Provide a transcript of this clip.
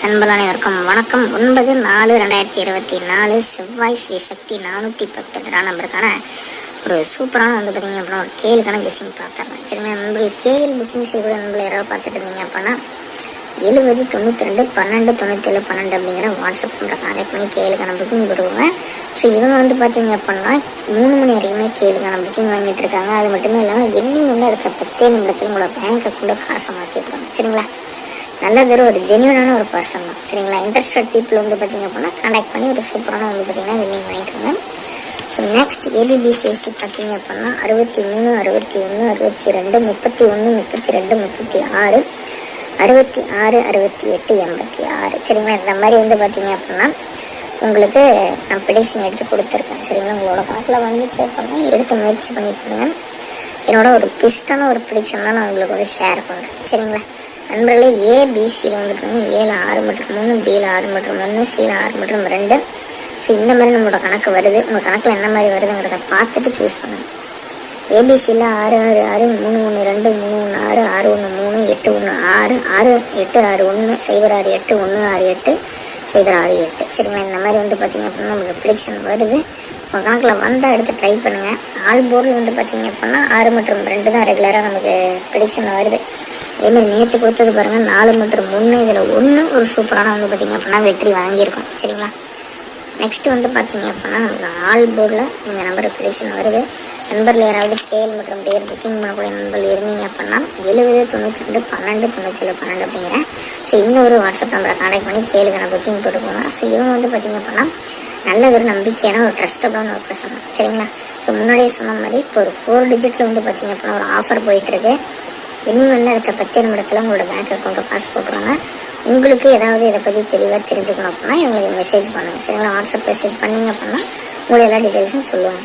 நண்பர்கள் அனைவருக்கும் வணக்கம். 9/4/2024 செவ்வாய் ஸ்ரீ சக்தி 410 நம்பருக்கான ஒரு சூப்பரான பார்த்தீங்க அப்படின்னா ஒரு கேளுக்கான கெஸ்ஸிங் பார்த்துறேன். சரிங்களா நண்பர்கள், கேஎல் புக்கிங் செய்யக்கூடிய நண்பர்கள் யாராவது பார்த்துட்டு இருந்தீங்க அப்படின்னா 70 92 12 97 12 அப்படிங்கிற வாட்ஸ்அப் நம்பரை கான்டாக்ட் பண்ணி கேளுக்கான புக்கிங் போடுவாங்க. ஸோ இவங்க பார்த்தீங்க அப்படின்னா 3 மணி வரைக்குமே கேளுக்கான புக்கிங் வாங்கிட்டு இருக்காங்க. அது மட்டுமே இல்லாமல் வெண்டிங் அடுத்த 10 நிமிடத்தில் உங்களோட பேங்க் அக்கௌண்ட்டை காசை மாற்றிடுறாங்க. சரிங்களா, நல்லது, ஒரு ஜென்யூனான ஒரு பர்சன் தான். சரிங்களா, இன்ட்ரெஸ்டட் பீப்புள் பார்த்தீங்க அப்படின்னா கான்டாக்ட் பண்ணி ஒரு சூப்பரான பார்த்தீங்கன்னா வின்னிங் வாங்கிக்கோங்க. ஸோ நெக்ஸ்ட் ஏபிபிசிஎஸ்சி பார்த்தீங்க அப்படின்னா 63 61 62 31 32 36 66 68 86. சரிங்களா, இந்த மாதிரி பார்த்தீங்க அப்படின்னா உங்களுக்கு நான் ப்ரெடிக்ஷன் எடுத்து கொடுத்துருக்கேன். சரிங்களா, உங்களோட கணக்கில் வந்துச்சு அப்படின்னா எடுத்து முயற்சி பண்ணிட்டுருங்க. என்னோட ஒரு பெஸ்ட்டான ஒரு ப்ரெடிக்ஷன் தான் நான் உங்களுக்கு ஷேர் பண்ணுறேன். சரிங்களா நண்பர்களே, ஏபிசியில் 7 6 மற்றும் 3, பியில் 6 மற்றும் 1, சியில் 6 மற்றும் 2. ஸோ இந்த மாதிரி நம்மளோட கணக்கு வருது. உங்கள் கணக்கில் என்ன மாதிரி வருதுங்கிறத பார்த்துட்டு சூஸ் பண்ணுங்கள். ஏபிசியில் 6 6 6 3 1 2 3 1 6 6 1 3 8 1 6 6 8 6 1 0 6 8 1 6 8 0 6 8. சரிங்களா, இந்த மாதிரி பார்த்தீங்க அப்படின்னா நமக்கு ப்ரெடிக்ஷன் வருது. உங்கள் கணக்கில் வந்தால் எடுத்து ட்ரை பண்ணுங்கள். ஆல் போர்டில் பார்த்தீங்க அப்படின்னா 6 மற்றும் 2 தான் ரெகுலராக நமக்கு ப்ரெடிக்ஷனில் வருது. அதேமாதிரி நேற்று கொடுத்தது பாருங்கள் 4 மற்றும் 3, இதில் 1 ஒரு சூப்பரான பார்த்தீங்க அப்படின்னா வெற்றி வாங்கியிருக்கோம். சரிங்களா, நெக்ஸ்ட்டு பார்த்தீங்க அப்படின்னா நமக்கு ஆல் போர்டில் இந்த நம்பர் ப்ரெடிக்ஷன் வருது. நண்பர்கள் யாராவது கேஎல் மற்றும் டேர் புக்கிங் பண்ணக்கூடிய நண்பர்கள் இருந்தீங்க அப்படின்னா 70 92 12 97 12 அப்படிங்கிறேன். ஸோ இந்த ஒரு வாட்ஸ்அப் நம்பரை கான்டாக்ட் பண்ணி கேளுக்கான புக்கிங் போட்டுக்கோங்க. ஸோ இவங்க பார்த்தீங்க அப்படின்னா நல்ல ஒரு நம்பிக்கையான ஒரு ட்ரஸ்டபுளான ஒரு பர்சன். சரிங்களா, ஸோ முன்னாடியே சொன்ன மாதிரி இப்போ ஒரு 4 டிஜிட்டில் பார்த்தீங்க அப்படின்னா ஒரு ஆஃபர் போயிட்டுருக்கு. இன்னும் அடுத்த 10 நிமிடத்தில் உங்களோட பேங்க் அக்கௌண்ட்டை பாஸ் போட்டுருவாங்க. உங்களுக்கு ஏதாவது இதை பற்றி தெளிவாக தெரிஞ்சுக்கணும் அப்படின்னா இவங்களுக்கு மெசேஜ் பண்ணுங்கள். சரிங்களா, வாட்ஸ்அப் மெசேஜ் பண்ணிங்க அப்படின்னா உங்களை எல்லா டீட்டெயில்ஸும் சொல்லுவாங்க.